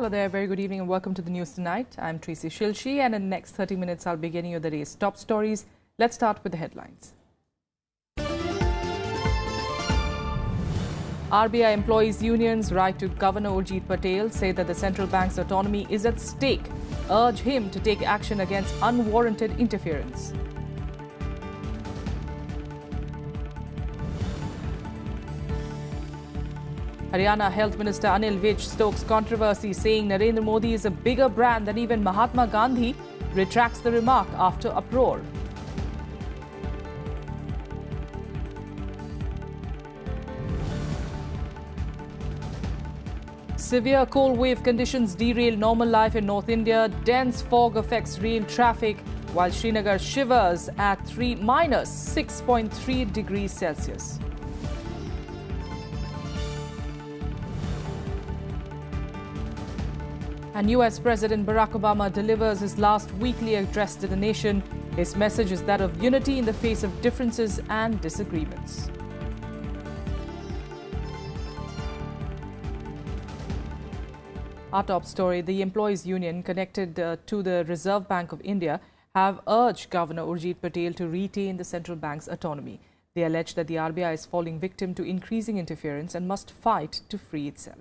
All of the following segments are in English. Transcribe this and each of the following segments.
Hello there, very good evening and welcome to the news tonight. I'm Tracy Shilshi and in the next 30 minutes I'll be getting you the day's top stories. Let's start with the headlines. RBI employees unions write to Governor Urjit Patel, say that the central bank's autonomy is at stake, urge him to take action against unwarranted interference. Haryana Health Minister Anil Vij stokes controversy, saying Narendra Modi is a bigger brand than even Mahatma Gandhi, retracts the remark after uproar. Severe cold wave conditions derail normal life in North India. Dense fog affects rail traffic, while Srinagar shivers at minus 6.3 degrees Celsius. And US President Barack Obama delivers his last weekly address to the nation. His message is that of unity in the face of differences and disagreements. Our top story, the employees union connected to the Reserve Bank of India have urged Governor Urjit Patel to retain the central bank's autonomy. They allege that the RBI is falling victim to increasing interference and must fight to free itself.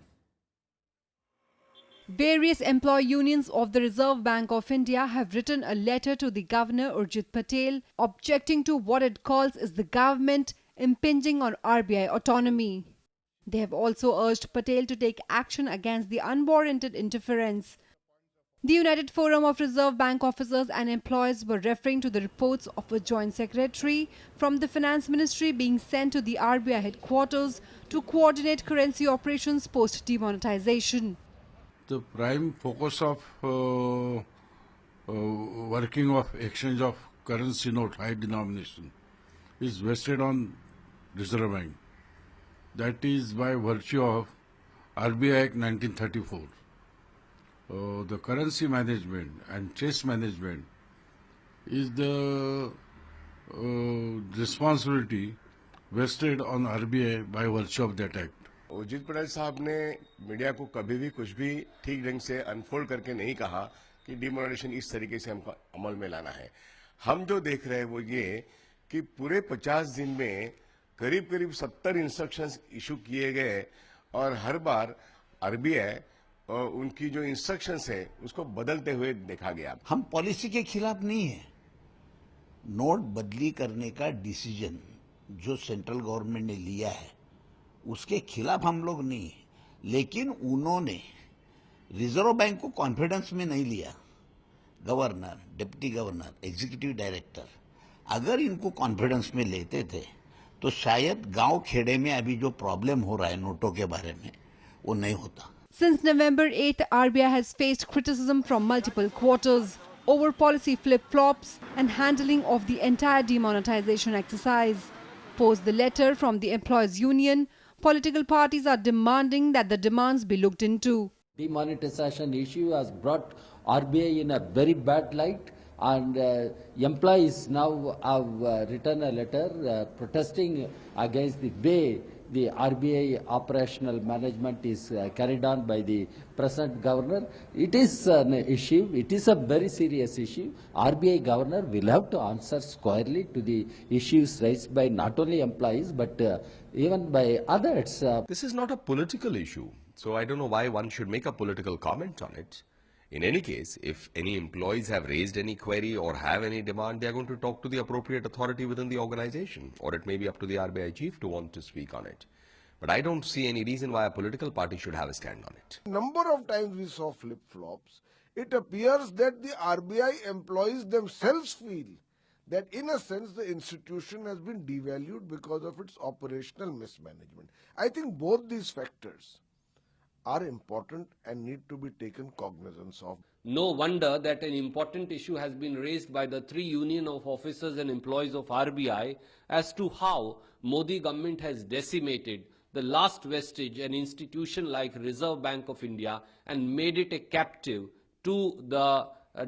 Various employee unions of the Reserve Bank of India have written a letter to the Governor Urjit Patel objecting to what it calls is the government impinging on RBI autonomy. They have also urged Patel to take action against the unwarranted interference. The United Forum of Reserve Bank Officers and Employees were referring to the reports of a joint secretary from the Finance Ministry being sent to the RBI headquarters to coordinate currency operations post-demonetization. The prime focus of working of exchange of currency note high denomination is vested on Reserve Bank. That is by virtue of RBI Act 1934. The currency management and chase management is the responsibility vested on RBI by virtue of that act. Urjit Patel साहब ने media को कभी भी कुछ भी ठीक ढंग से अनफोल्ड करके नहीं कहा कि डिमोनेटाइजेशन इस तरीके से हमको अमल में लाना है। हम जो देख रहे हैं वो ये कि पूरे 50 दिन में करीब करीब 70 इंस्ट्रक्शंस इशू किए गए और हर बार आरबीआई उनकी जो इंस्ट्रक्शंस है उसको बदलते हुए देखा गया। हम पॉलिसी के खिलाफ नहीं है। नोट बदली करने का डिसीजन जो सेंट्रल गवर्नमेंट ने लिया है उसके खिलाफ हम लोग नहीं, लेकिन उन्होंने रिजर्व बैंक को कॉन्फिडेंस में नहीं लिया। Governor, deputy governor, executive director अगर इनको कॉन्फिडेंस में लेते थे तो शायद गांव खेड़े में अभी जो प्रॉब्लम हो रहा है नोटों के बारे में वो नहीं होता। Since November 8th, RBI has faced criticism from multiple quarters over policy flip-flops and handling of the entire demonetization exercise. Post the letter from the employees union, political parties are demanding that the demands be looked into. Demonetization issue has brought RBI in a very bad light, and employees now have written a letter protesting against the way the RBI operational management is carried on by the present governor. It is an issue, it is a very serious issue. RBI governor will have to answer squarely to the issues raised by not only employees but even by others. This is not a political issue, so I don't know why one should make a political comment on it. In any case, if any employees have raised any query or have any demand, they are going to talk to the appropriate authority within the organization, or it may be up to the RBI chief to want to speak on it. But I don't see any reason why a political party should have a stand on it. Number of times we saw flip-flops. It appears that the RBI employees themselves feel that in a sense the institution has been devalued because of its operational mismanagement. I think both these factors are important and need to be taken cognizance of. No wonder that an important issue has been raised by the three union of officers and employees of RBI as to how Modi government has decimated the last vestige, an institution like Reserve Bank of India, and made it a captive to the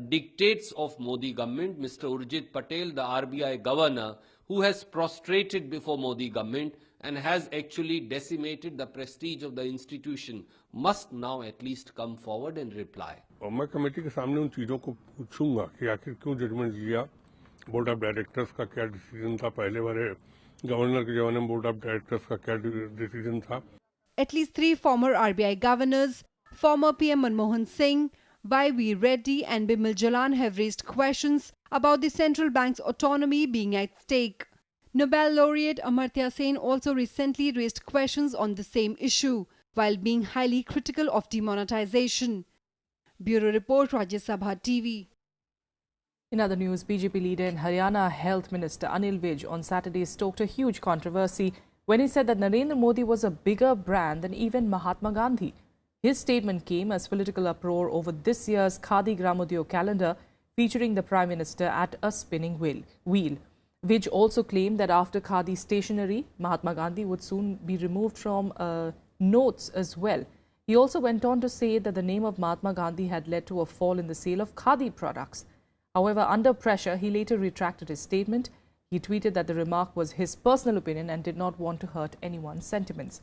dictates of Modi government. Mr. Urjit Patel, the RBI governor, who has prostrated before Modi government and has actually decimated the prestige of the institution must now at least come forward and reply. और मैं committee के सामने उन चीज़ों को पूछूंगा कि आखिर क्यों जजमेंट दिया, बोर्ड ऑफ डायरेक्टर्स का क्या डिसीजन था, पहले वाले गवर्नर के जमाने में बोर्ड ऑफ डायरेक्टर्स का क्या डिसीजन था. At least 3 former RBI governors, former PM Manmohan Singh, Y.V. Reddy and Bimal Jalan have raised questions about the central bank's autonomy being at stake. Nobel laureate Amartya Sen also recently raised questions on the same issue, while being highly critical of demonetization. Bureau Report, Rajya Sabha TV. In other news, BJP leader and Haryana Health Minister Anil Vij on Saturday stoked a huge controversy when he said that Narendra Modi was a bigger brand than even Mahatma Gandhi. His statement came as political uproar over this year's Khadi Gramodyog calendar featuring the Prime Minister at a spinning wheel. Vij also claimed that after Khadi stationery, Mahatma Gandhi would soon be removed from notes as well. He also went on to say that the name of Mahatma Gandhi had led to a fall in the sale of Khadi products. However, under pressure, he later retracted his statement. He tweeted that the remark was his personal opinion and did not want to hurt anyone's sentiments.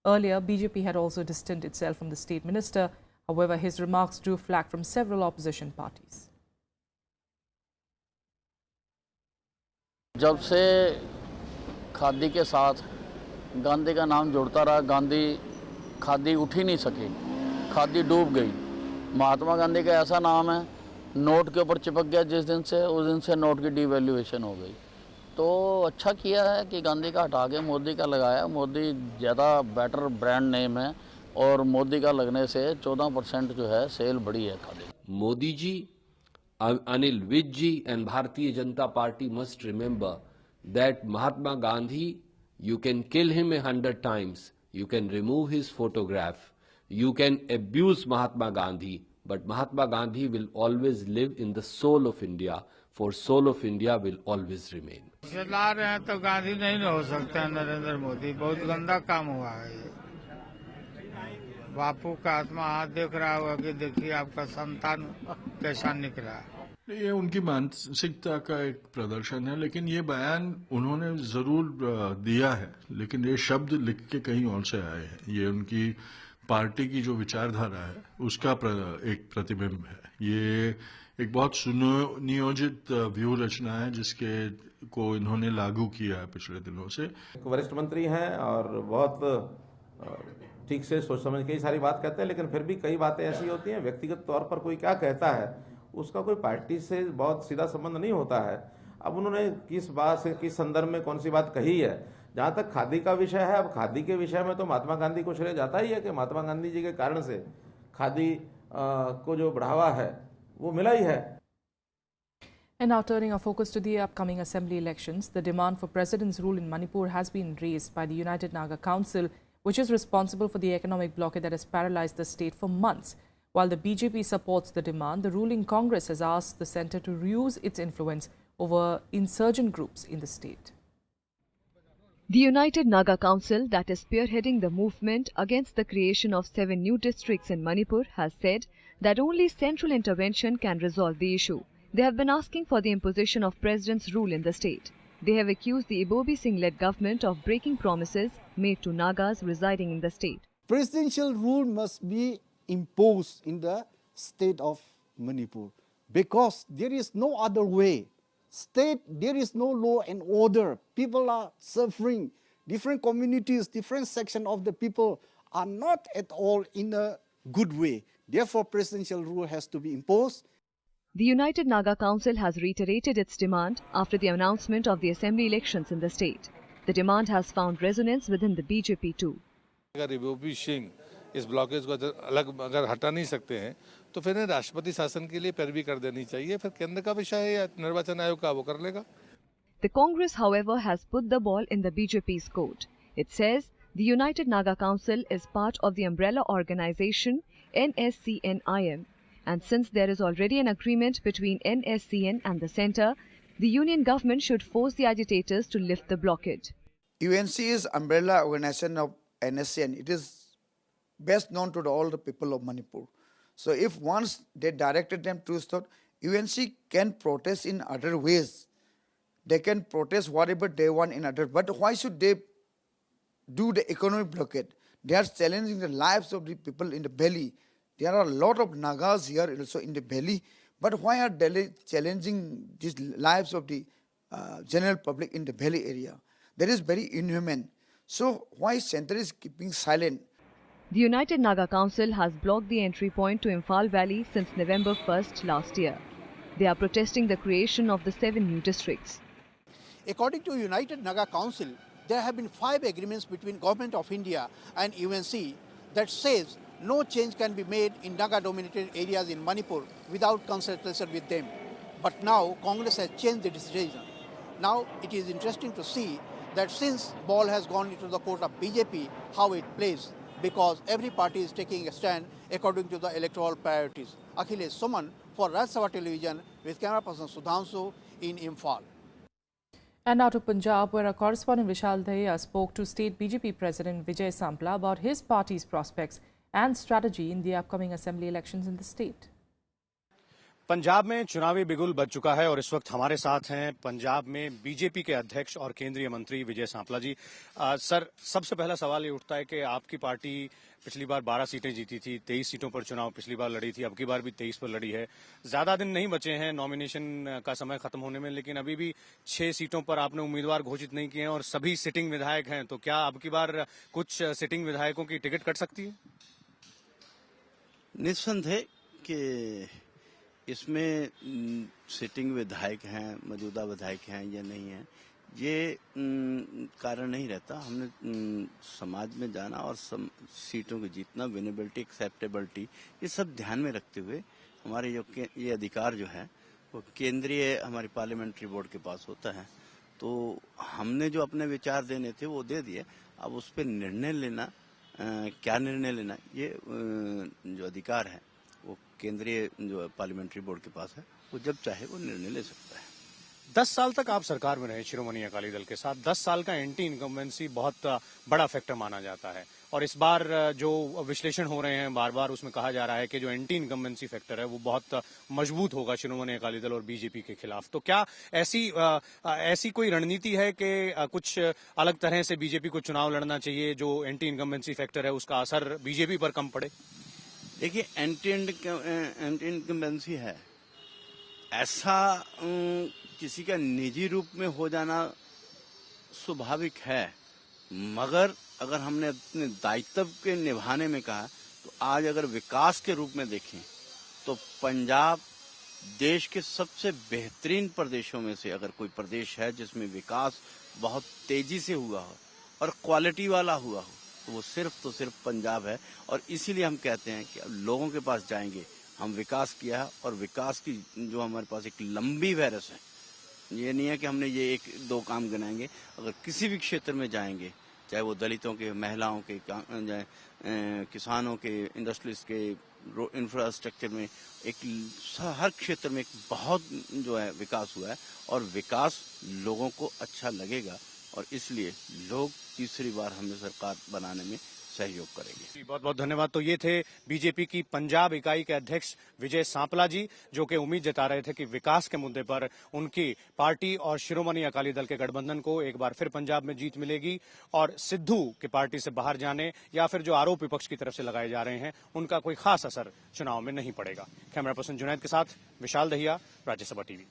Earlier, BJP had also distanced itself from the state minister. However, his remarks drew flack from several opposition parties. जब से खादी के साथ गांधी का नाम जुड़ता रहा, खादी उठ ही नहीं सकी, खादी डूब गई. महात्मा गांधी का ऐसा नाम है, नोट के ऊपर चिपक गया जिस दिन से, उस दिन से नोट की डिवैल्यूएशन हो गई. तो अच्छा किया है कि गांधी का हटा के मोदी का लगाया. मोदी ज़्यादा बेटर ब्रांड नेम है और मोदी का लगने से 14% जो है सेल बढ़ी है khadi. Modi ji, Anil Vij ji and Bharatiya Janata Party must remember that Mahatma Gandhi, you can kill him 100 times, you can remove his photograph, you can abuse Mahatma Gandhi, but Mahatma Gandhi will always live in the soul of India, for soul of India will always remain. चला रहे हैं तो गांधी नहीं हो सकता है नरेंद्र मोदी. बहुत गंदा काम हुआ है ये. बापू का आत्मा हाथ देख रहा होगा कि देखिए आपका संतान कैसा निकला. ये उनकी मानसिकता का एक प्रदर्शन है, लेकिन ये बयान उन्होंने जरूर दिया है, लेकिन ये शब्द लिख के कहीं और से आए हैं. ये उनकी पार्टी की जो विचारधारा है उसका एक प्रतिबिंब है. ये एक बहुत सुनियोजित व्यूह रचना है जिसके को इन्होंने लागू किया है पिछले दिनों से. वरिष्ठ मंत्री हैं और बहुत ठीक से सोच समझ के ही सारी बात कहते हैं, लेकिन फिर भी कई बातें ऐसी होती हैं व्यक्तिगत तौर पर कोई क्या कहता है उसका कोई पार्टी से बहुत सीधा संबंध नहीं होता है. अब उन्होंने किस बात से, किस संदर्भ में कौन सी बात कही है. जहां तक खादी का विषय है, अब खादी के विषय में तो महात्मा गांधी को श्रेय जाता ही है कि महात्मा गांधी जी के कारण से खादी को जो बढ़ावा है वो मिला ही है. And now turning our focus to the upcoming assembly elections, the demand for president's rule in Manipur has been raised by the United Naga Council, which is responsible for the economic blockade that has paralyzed the state for months. While the BJP supports the demand, the ruling Congress has asked the centre to use its influence over insurgent groups in the state. The United Naga Council, that is spearheading the movement against the creation of 7 new districts in Manipur, has said that only central intervention can resolve the issue. They have been asking for the imposition of president's rule in the state. They have accused the Ibobi Singh-led government of breaking promises made to Nagas residing in the state. Presidential rule must be imposed in the state of Manipur because there is no other way. State, there is no law and order. People are suffering. Different communities, different sections of the people are not at all in a good way. Therefore, presidential rule has to be imposed. The United Naga Council has reiterated its demand after the announcement of the assembly elections in the state. The demand has found resonance within the BJP too. अगर इबोबी सिंह इस blockage को अलग अगर हटा नहीं सकते हैं तो फिर राष्ट्रपति शासन के लिए पैरवी कर देनी चाहिए. फिर केंद्र का विषय है या निर्वाचन आयोग का, वो कर लेगा. The Congress, however, has put the ball in the BJP's court. It says the United Naga Council is part of the umbrella organization NSCN-IM. And since there is already an agreement between NSCN and the centre, the union government should force the agitators to lift the blockade. UNC is umbrella organization of NSCN. It is best known to all the people of Manipur. So if once they directed them to start, UNC can protest in other ways. They can protest whatever they want in other. But why should they do the economic blockade. They are challenging the lives of the people in the valley. There are a lot of Nagas here also in the valley, but why are they challenging these lives of the general public in the valley area? That is very inhuman. So why Centre is keeping silent? The United Naga Council has blocked the entry point to Imphal Valley since November 1st last year. They are protesting the creation of the 7 new districts. According to United Naga Council, there have been 5 agreements between Government of India and UNC that says no change can be made in Naga-dominated areas in Manipur without consultation with them. But now Congress has changed the decision. Now it is interesting to see that since ball has gone into the court of BJP, how it plays, because every party is taking a stand according to the electoral priorities. Akhilesh Suman for Rajya Sabha Television with camera person Sudhanshu in Imphal. And now to Punjab, where our correspondent Vishal Dahiya spoke to State BJP President Vijay Sampla about his party's prospects and strategy in the upcoming assembly elections in the state. Punjab में चुनावी बिगुल बज चुका है और इस वक्त हमारे साथ हैं पंजाब में बीजेपी के अध्यक्ष और केंद्रीय मंत्री विजय सांपला जी। सर, सबसे पहला सवाल ये उठता है कि आपकी पार्टी पिछली बार 12 सीटें जीती थी, 23 सीटों पर चुनाव पिछली बार लड़ी थी, अब की बार भी 23 पर लड़ी है। ज्यादा दिन नहीं बचे हैं नॉमिनेशन का समय खत्म होने में, लेकिन अभी भी 6 सीटों पर आपने उम्मीदवार घोषित नहीं किए हैं और सभी सिटिंग विधायक हैं। तो क्या अब की बार कुछ सिटिंग विधायकों की टिकट कट सकती है? निस्संदेह कि इसमें सिटिंग विधायक हैं, मौजूदा विधायक हैं या नहीं है, ये कारण नहीं रहता। हमने समाज में जाना और सीटों को जीतना, विनेबिलिटी, एक्सेप्टेबिलिटी, ये सब ध्यान में रखते हुए हमारे जो ये अधिकार जो है वो केंद्रीय हमारी पार्लियामेंट्री बोर्ड के पास होता है। तो हमने जो अपने विचार देने थे वो दे दिए। अब उस पर निर्णय लेना, क्या निर्णय लेना, ये जो अधिकार है वो केंद्रीय जो पार्लियामेंट्री बोर्ड के पास है, वो जब चाहे वो निर्णय ले सकता है। 10 साल तक आप सरकार में रहे शिरोमणि अकाली दल के साथ। 10 साल का एंटी इनकम्बेंसी बहुत बड़ा फैक्टर माना जाता है और इस बार जो विश्लेषण हो रहे हैं बार बार उसमें कहा जा रहा है कि जो एंटी इनकम्बेंसी फैक्टर है वो बहुत मजबूत होगा शिरोमणि अकाली दल और बीजेपी के खिलाफ। तो क्या ऐसी कोई रणनीति है कि कुछ अलग तरह से बीजेपी को चुनाव लड़ना चाहिए, जो एंटी इनकम्बेंसी फैक्टर है उसका असर बीजेपी पर कम पड़े? देखिए, एंटी इनकम्बेंसी है, ऐसा किसी का निजी रूप में हो जाना स्वाभाविक है, मगर अगर हमने अपने दायित्व के निभाने में कहा तो आज अगर विकास के रूप में देखें तो पंजाब देश के सबसे बेहतरीन प्रदेशों में से अगर कोई प्रदेश है जिसमें विकास बहुत तेजी से हुआ हो और क्वालिटी वाला हुआ हो तो वो सिर्फ पंजाब है। और इसीलिए हम कहते हैं कि अब लोगों के पास जाएंगे, हम विकास किया है और विकास की जो हमारे पास एक लंबी वैरस है, ये नहीं है कि हमने ये 1-2 काम गिनाएंगे। अगर किसी भी क्षेत्र में जाएंगे, चाहे वो दलितों के, महिलाओं के, किसानों के, इंडस्ट्रीज के, इंफ्रास्ट्रक्चर में, हर क्षेत्र में एक बहुत जो है विकास हुआ है और विकास लोगों को अच्छा लगेगा और इसलिए लोग तीसरी बार हमें सरकार बनाने में सहयोग करेंगे। बहुत बहुत धन्यवाद। तो ये थे बीजेपी की पंजाब इकाई के अध्यक्ष विजय सांपला जी, जो कि उम्मीद जता रहे थे कि विकास के मुद्दे पर उनकी पार्टी और शिरोमणि अकाली दल के गठबंधन को एक बार फिर पंजाब में जीत मिलेगी और सिद्धू की पार्टी से बाहर जाने या फिर जो आरोप विपक्ष की तरफ से लगाए जा रहे हैं उनका कोई खास असर चुनाव में नहीं पड़ेगा। कैमरा पर्सन जुनैद के साथ Vishal Dahiya, Rajya Sabha TV.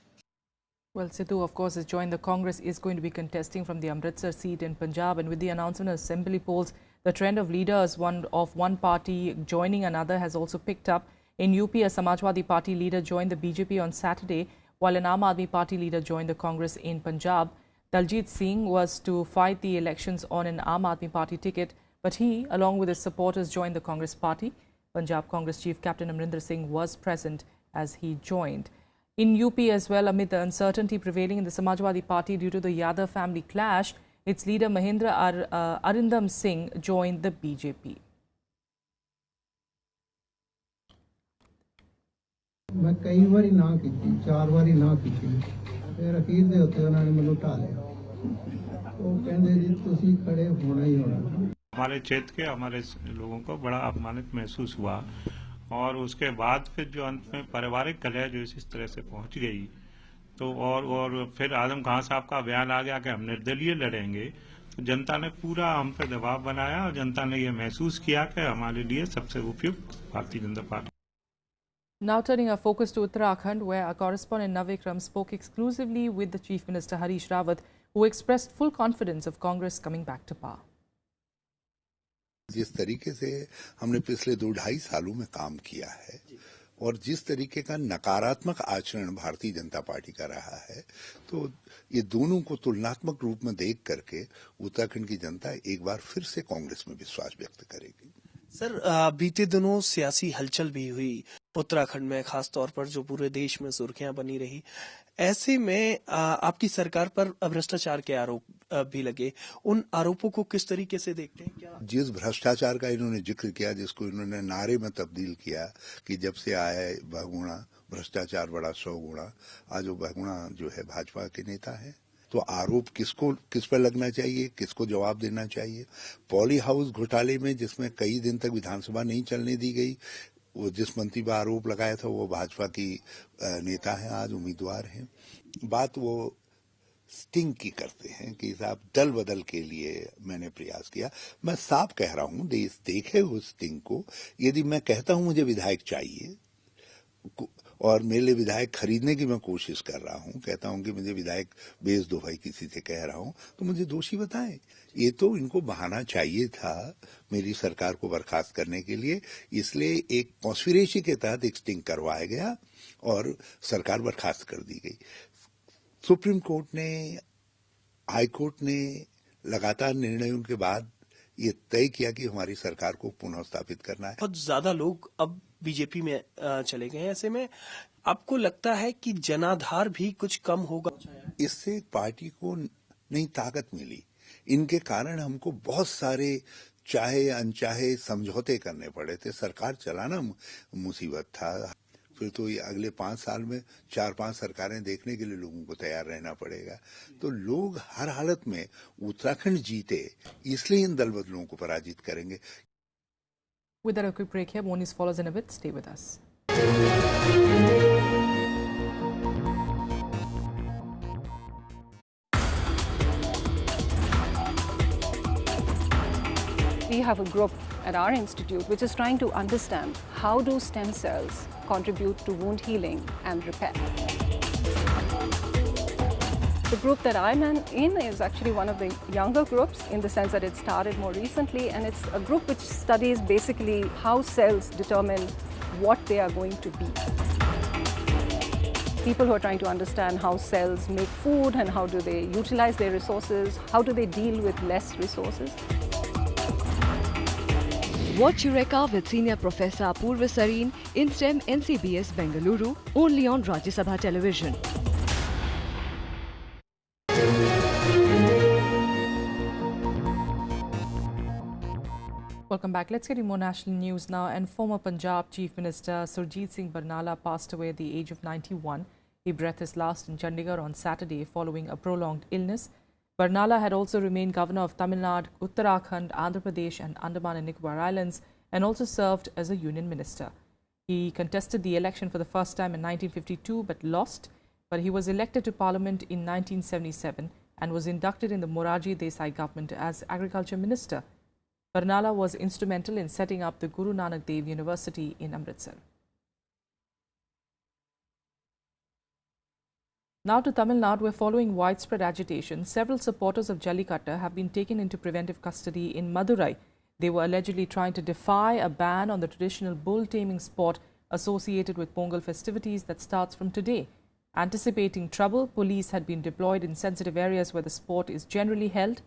Well, Sidhu, of course, has joined the Congress, is going to be contesting from the Amritsar seat in Punjab. And with the announcement of assembly polls, the trend of leaders of one party joining another has also picked up. In UP, a Samajwadi Party leader joined the BJP on Saturday, while an Aam Aadmi Party leader joined the Congress in Punjab. Daljit Singh was to fight the elections on an Aam Aadmi Party ticket, but he, along with his supporters, joined the Congress Party. Punjab Congress Chief Captain Amrinder Singh was present as he joined. In UP as well, amid the uncertainty prevailing in the Samajwadi Party due to the Yadav family clash, its leader Mahendra Arindam Singh joined the BJP. मैं कई बारी ना की, 4 बारी ना की, फिर अखीर दे उत्ते उन्होंने मैनू ढा लिया। वो कहंदे जी तुसी खड़े होना ही होना। हमारे क्षेत्र के हमारे लोगों को बड़ा अपमानित महसूस हुआ और उसके बाद फिर जो अंत में पारिवारिक कलह जो इस तरह से पहुंच गई तो और फिर आजम खान साहब का बयान आ गया कि हम निर्दलीय लड़ेंगे। तो जनता ने पूरा हम पे दबाव बनाया और जनता ने ये महसूस किया कि हमारे लिए सबसे उपयुक्त Bharatiya Janata party. Now turning our focus to Uttarakhand, where our correspondent Navikram spoke exclusively with the Chief Minister Harish Rawat, who expressed full confidence of Congress coming back to power. जिस तरीके से हमने पिछले 2-2.5 सालों में काम किया है और जिस तरीके का नकारात्मक आचरण भारतीय जनता पार्टी का रहा है, तो ये दोनों को तुलनात्मक रूप में देख करके उत्तराखंड की जनता एक बार फिर से कांग्रेस में विश्वास व्यक्त करेगी। सर, बीते दिनों सियासी हलचल भी हुई उत्तराखंड में, खास तौर पर जो पूरे देश में सुर्खियां बनी रही। ऐसे में आपकी सरकार पर भ्रष्टाचार के आरोप भी लगे, उन आरोपों को किस तरीके से देखते हैं? क्या जिस भ्रष्टाचार का इन्होंने जिक्र किया, जिसको इन्होंने नारे में तब्दील किया कि जब से आए बहुगुणा भ्रष्टाचार बड़ा 100 गुणा, आज वो बहुगुणा जो है भाजपा के नेता है, तो आरोप किस पर लगना चाहिए, किसको जवाब देना चाहिए? पॉली हाउस घोटाले में जिसमें कई दिन तक विधानसभा नहीं चलने दी गई, वो जिस मंत्री पर आरोप लगाया था वो भाजपा की नेता है, आज उम्मीदवार हैं। बात वो स्टिंग की करते हैं कि साहब दल बदल के लिए मैंने प्रयास किया। मैं साफ कह रहा हूं, देखे उस स्टिंग को। यदि मैं कहता हूं मुझे विधायक चाहिए और मेरे लिए विधायक खरीदने की मैं कोशिश कर रहा हूं, कहता हूं कि मुझे विधायक बेच दो भाई, किसी से कह रहा हूं, तो मुझे दोषी बताएं। ये तो इनको बहाना चाहिए था मेरी सरकार को बर्खास्त करने के लिए, इसलिए एक कॉन्स्पिरेसी के तहत एक स्टिंग करवाया गया और सरकार बर्खास्त कर दी गई। सुप्रीम कोर्ट ने, हाई कोर्ट ने लगातार निर्णयों के बाद ये तय किया कि हमारी सरकार को पुनः स्थापित करना है। बहुत ज्यादा लोग अब बीजेपी में चले गए हैं, ऐसे में आपको लगता है कि जनाधार भी कुछ कम होगा? इससे पार्टी को नई ताकत मिली। इनके कारण हमको बहुत सारे चाहे अनचाहे समझौते करने पड़े थे, सरकार चलाना मुसीबत था। फिर तो ये अगले 5 साल में 4-5 सरकारें देखने के लिए लोगों को तैयार रहना पड़ेगा। तो लोग हर हालत में उत्तराखंड जीते, इसलिए इन दल बदलों को पराजित करेंगे। With a quick break here, more news follows in a bit. Stay with us. We have a group at our institute which is trying to understand how do stem cells contribute to wound healing and repair. The group that I'm in is actually one of the younger groups in the sense that it started more recently, and it's a group which studies basically how cells determine what they are going to be. People who are trying to understand how cells make food and how do they utilize their resources, how do they deal with less resources. Watch Eureka with Senior Professor Apurva Sareen in STEM NCBS Bengaluru, only on Rajya Sabha Television. Welcome back. Let's get you more national news now. And former Punjab Chief Minister Surjit Singh Barnala passed away at the age of 91. He breathed his last in Chandigarh on Saturday following a prolonged illness. Barnala had also remained governor of Tamil Nadu, Uttarakhand, Andhra Pradesh and Andaman and Nicobar Islands, and also served as a union minister. He contested the election for the first time in 1952 but lost, but he was elected to parliament in 1977 and was inducted in the Morarji Desai government as agriculture minister. Barnala was instrumental in setting up the Guru Nanak Dev University in Amritsar. Now to Tamil Nadu, where following widespread agitation, several supporters of Jallikattu have been taken into preventive custody in Madurai. They were allegedly trying to defy a ban on the traditional bull taming sport associated with Pongal festivities that starts from today. Anticipating trouble, police had been deployed in sensitive areas where the sport is generally held.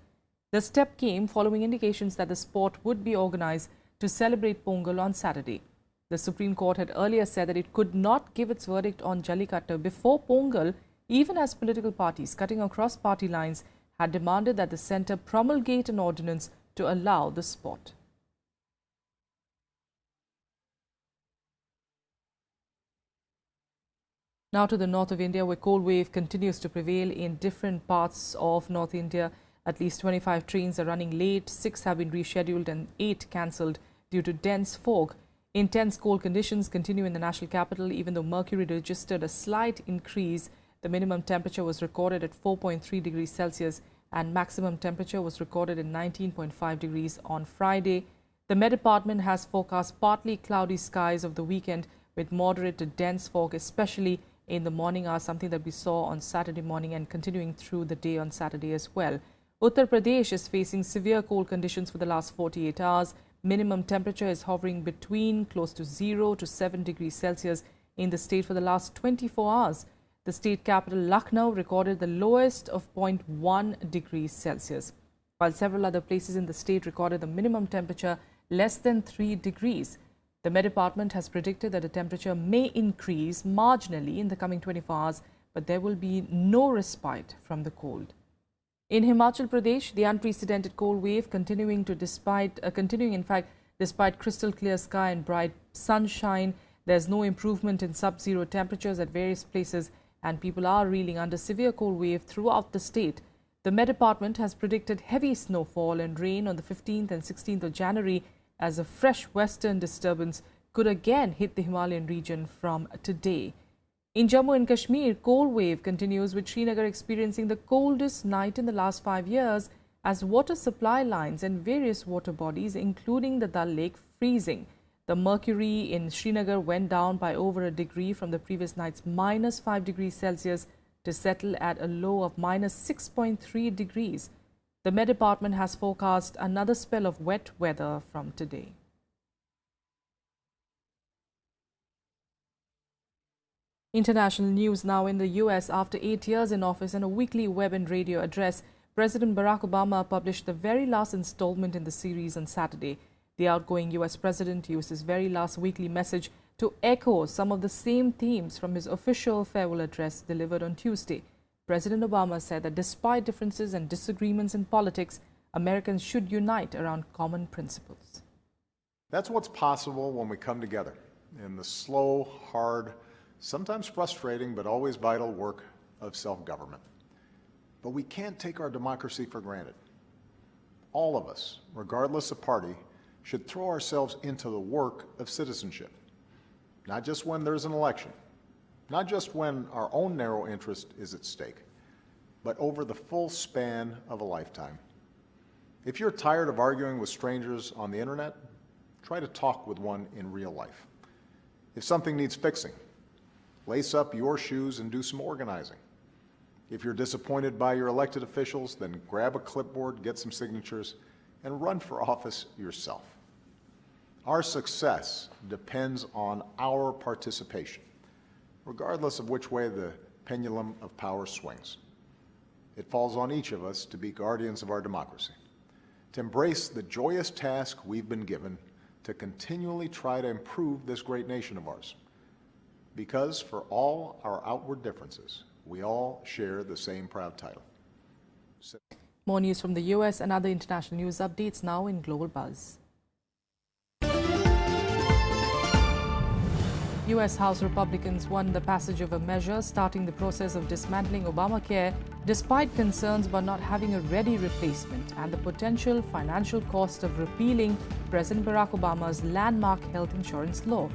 The step came following indications that the sport would be organized to celebrate Pongal on Saturday. The Supreme Court had earlier said that it could not give its verdict on Jallikattu before Pongal, even as political parties cutting across party lines had demanded that the centre promulgate an ordinance to allow the sport. Now to the north of India, where cold wave continues to prevail in different parts of North India. At least 25 trains are running late, 6 have been rescheduled and 8 cancelled due to dense fog. Intense cold conditions continue in the national capital. Even though mercury registered a slight increase, the minimum temperature was recorded at 4.3 degrees Celsius and maximum temperature was recorded in 19.5 degrees on Friday. The Met Department has forecast partly cloudy skies over the weekend with moderate to dense fog, especially in the morning hours, something that we saw on Saturday morning and continuing through the day on Saturday as well. Uttar Pradesh is facing severe cold conditions for the last 48 hours. Minimum temperature is hovering between close to 0 to 7 degrees Celsius in the state for the last 24 hours. The state capital Lucknow recorded the lowest of 0.1 degrees Celsius, while several other places in the state recorded the minimum temperature less than 3 degrees. The Met Department has predicted that the temperature may increase marginally in the coming 24 hours, but there will be no respite from the cold. In Himachal Pradesh, the unprecedented cold wave continuing despite crystal clear sky and bright sunshine. There's no improvement in sub-zero temperatures at various places, and people are reeling under severe cold wave throughout the state. The Met Department has predicted heavy snowfall and rain on the 15th and 16th of January as a fresh western disturbance could again hit the Himalayan region from today. In Jammu and Kashmir, cold wave continues with Srinagar experiencing the coldest night in the last 5 years as water supply lines and various water bodies, including the Dal Lake, freezing. The mercury in Srinagar went down by over a degree from the previous night's -5 degrees Celsius to settle at a low of -6.3 degrees. The Met Department has forecast another spell of wet weather from today. International news now. In the U.S., after 8 years in office and a weekly web and radio address, President Barack Obama published the very last installment in the series on Saturday. The outgoing U.S. president used his very last weekly message to echo some of the same themes from his official farewell address delivered on Tuesday. President Obama said that despite differences and disagreements in politics, Americans should unite around common principles. That's what's possible when we come together in the slow, hard, sometimes frustrating, but always vital work of self-government. But we can't take our democracy for granted. All of us, regardless of party, should throw ourselves into the work of citizenship, not just when there's an election, not just when our own narrow interest is at stake, but over the full span of a lifetime. If you're tired of arguing with strangers on the internet, try to talk with one in real life. If something needs fixing, lace up your shoes and do some organizing. If you're disappointed by your elected officials, then grab a clipboard, get some signatures, and run for office yourself. Our success depends on our participation, regardless of which way the pendulum of power swings. It falls on each of us to be guardians of our democracy, to embrace the joyous task we've been given to continually try to improve this great nation of ours. Because for all our outward differences, we all share the same proud title. More news from the U.S. and other international news updates now in Global Buzz. U.S. House Republicans won the passage of a measure starting the process of dismantling Obamacare despite concerns about not having a ready replacement and the potential financial cost of repealing President Barack Obama's landmark health insurance law.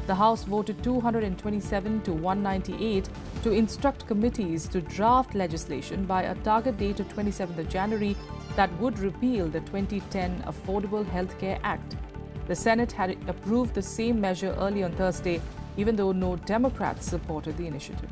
The House voted 227 to 198 to instruct committees to draft legislation by a target date of 27th of January that would repeal the 2010 Affordable Health Care Act. The Senate had approved the same measure early on Thursday, even though no Democrats supported the initiative.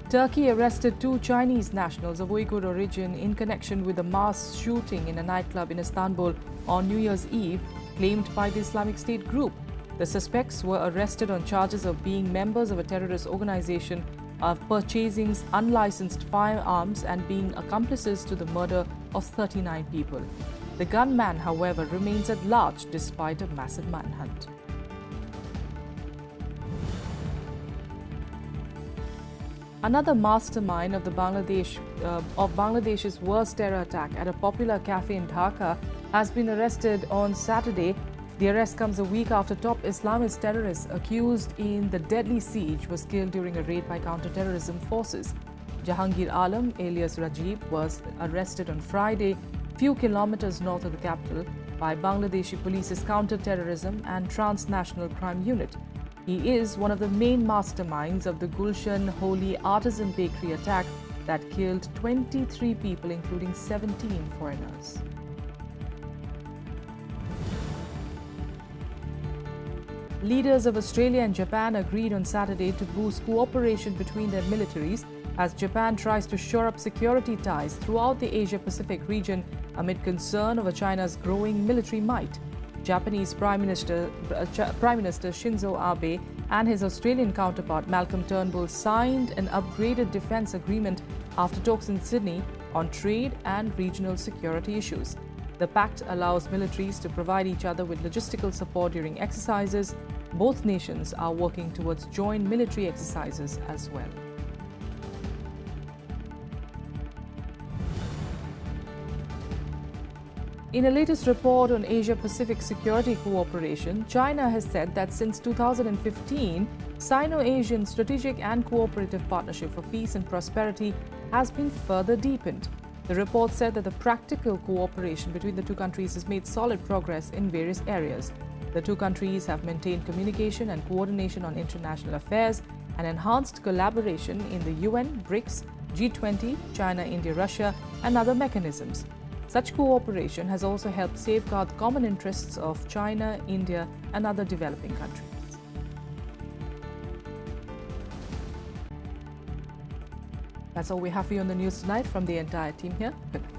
Turkey arrested 2 Chinese nationals of Uyghur origin in connection with a mass shooting in a nightclub in Istanbul on New Year's Eve, claimed by the Islamic State group. The suspects were arrested on charges of being members of a terrorist organization, of purchasing unlicensed firearms and being accomplices to the murder of 39 people. The gunman, however, remains at large despite a massive manhunt. Another mastermind of Bangladesh's worst terror attack at a popular cafe in Dhaka has been arrested on Saturday. The arrest comes a week after top Islamist terrorist accused in the deadly siege was killed during a raid by counter-terrorism forces. Jahangir Alam, alias Rajib, was arrested on Friday, few kilometers north of the capital, by Bangladeshi police's counter-terrorism and transnational crime unit. He is one of the main masterminds of the Gulshan Holy Artisan Bakery attack that killed 23 people, including 17 foreigners. Leaders of Australia and Japan agreed on Saturday to boost cooperation between their militaries as Japan tries to shore up security ties throughout the Asia-Pacific region amid concern over China's growing military might. Japanese Prime Minister Shinzo Abe and his Australian counterpart Malcolm Turnbull signed an upgraded defence agreement after talks in Sydney on trade and regional security issues. The pact allows militaries to provide each other with logistical support during exercises. Both nations are working towards joint military exercises as well. In a latest report on Asia-Pacific security cooperation, China has said that since 2015, Sino-Asian strategic and cooperative partnership for peace and prosperity has been further deepened. The report said that the practical cooperation between the two countries has made solid progress in various areas. The two countries have maintained communication and coordination on international affairs and enhanced collaboration in the UN, BRICS, G20, China, India, Russia, and other mechanisms. Such cooperation has also helped safeguard the common interests of China, India, and other developing countries. That's all we have for you on the news tonight from the entire team here. Good night.